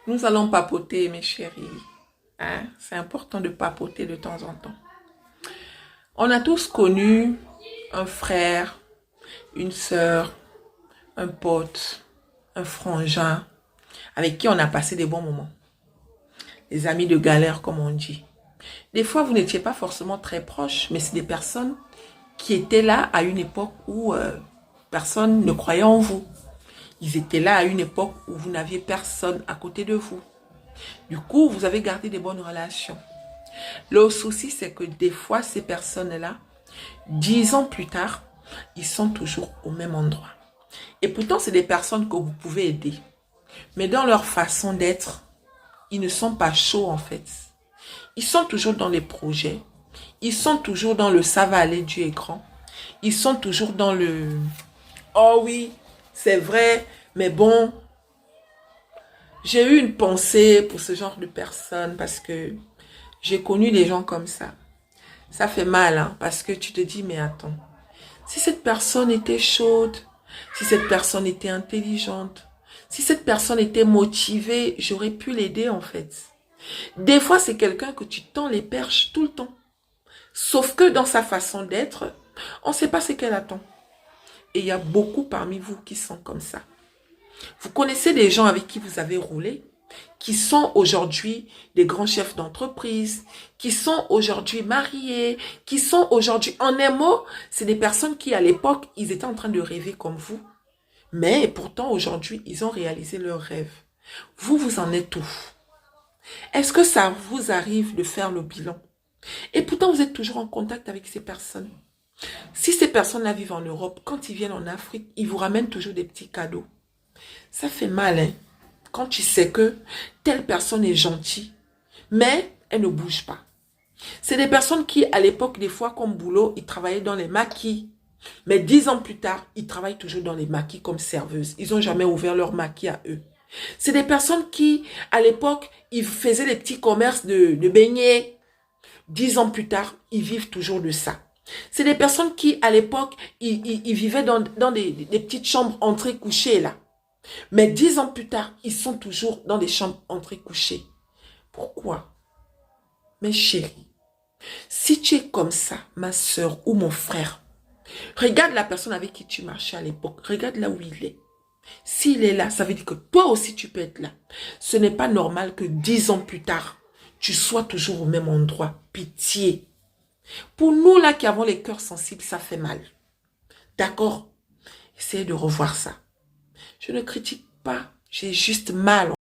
Nous allons papoter, mes chéris. Hein? C'est important de papoter de temps en temps. On a tous connu un frère, une sœur, un pote, un frangin, avec qui on a passé des bons moments. Les amis de galère, comme on dit. Des fois, vous n'étiez pas forcément très proches, mais c'est des personnes qui étaient là à une époque où personne ne croyait en vous. Ils étaient là à une époque où vous n'aviez personne à côté de vous. Du coup, vous avez gardé des bonnes relations. Le souci, c'est que des fois, ces personnes-là, 10 ans plus tard, ils sont toujours au même endroit. Et pourtant, c'est des personnes que vous pouvez aider. Mais dans leur façon d'être, ils ne sont pas chauds en fait. Ils sont toujours dans les projets. Ils sont toujours dans le ça va aller, Dieu est grand. Ils sont toujours dans le oh oui, c'est vrai, mais bon. J'ai eu une pensée pour ce genre de personnes parce que j'ai connu des gens comme ça. Ça fait mal, hein, parce que tu te dis, mais attends, si cette personne était chaude, si cette personne était intelligente, si cette personne était motivée, j'aurais pu l'aider en fait. Des fois, c'est quelqu'un que tu tends les perches tout le temps. Sauf que dans sa façon d'être, on ne sait pas ce qu'elle attend. Et il y a beaucoup parmi vous qui sont comme ça. Vous connaissez des gens avec qui vous avez roulé, qui sont aujourd'hui des grands chefs d'entreprise, qui sont aujourd'hui mariés, qui sont aujourd'hui, en un mot, c'est des personnes qui, à l'époque, ils étaient en train de rêver comme vous. Mais pourtant, aujourd'hui, ils ont réalisé leurs rêves. Vous, vous en êtes où? Est-ce que ça vous arrive de faire le bilan? Et pourtant, vous êtes toujours en contact avec ces personnes. Si ces personnes-là vivent en Europe, quand ils viennent en Afrique, ils vous ramènent toujours des petits cadeaux. Ça fait mal, hein? Quand tu sais que telle personne est gentille, mais elle ne bouge pas. C'est des personnes qui, à l'époque, des fois, comme boulot, ils travaillaient dans les maquis. Mais 10 ans plus tard, ils travaillent toujours dans les maquis comme serveuses. Ils n'ont jamais ouvert leur maquis à eux. C'est des personnes qui, à l'époque, ils faisaient des petits commerces de beignets. 10 ans plus tard, ils vivent toujours de ça. C'est des personnes qui, à l'époque, ils vivaient dans des petites chambres entrées-couchées, là. Mais 10 ans plus tard, ils sont toujours dans des chambres entrées-couchées. Pourquoi? Mes chéris, si tu es comme ça, ma soeur ou mon frère, regarde la personne avec qui tu marchais à l'époque. Regarde là où il est. S'il est là, ça veut dire que toi aussi tu peux être là. Ce n'est pas normal que 10 ans plus tard, tu sois toujours au même endroit. Pitié. Pour nous là qui avons les cœurs sensibles, ça fait mal. D'accord? Essayez de revoir ça. Je ne critique pas. J'ai juste mal.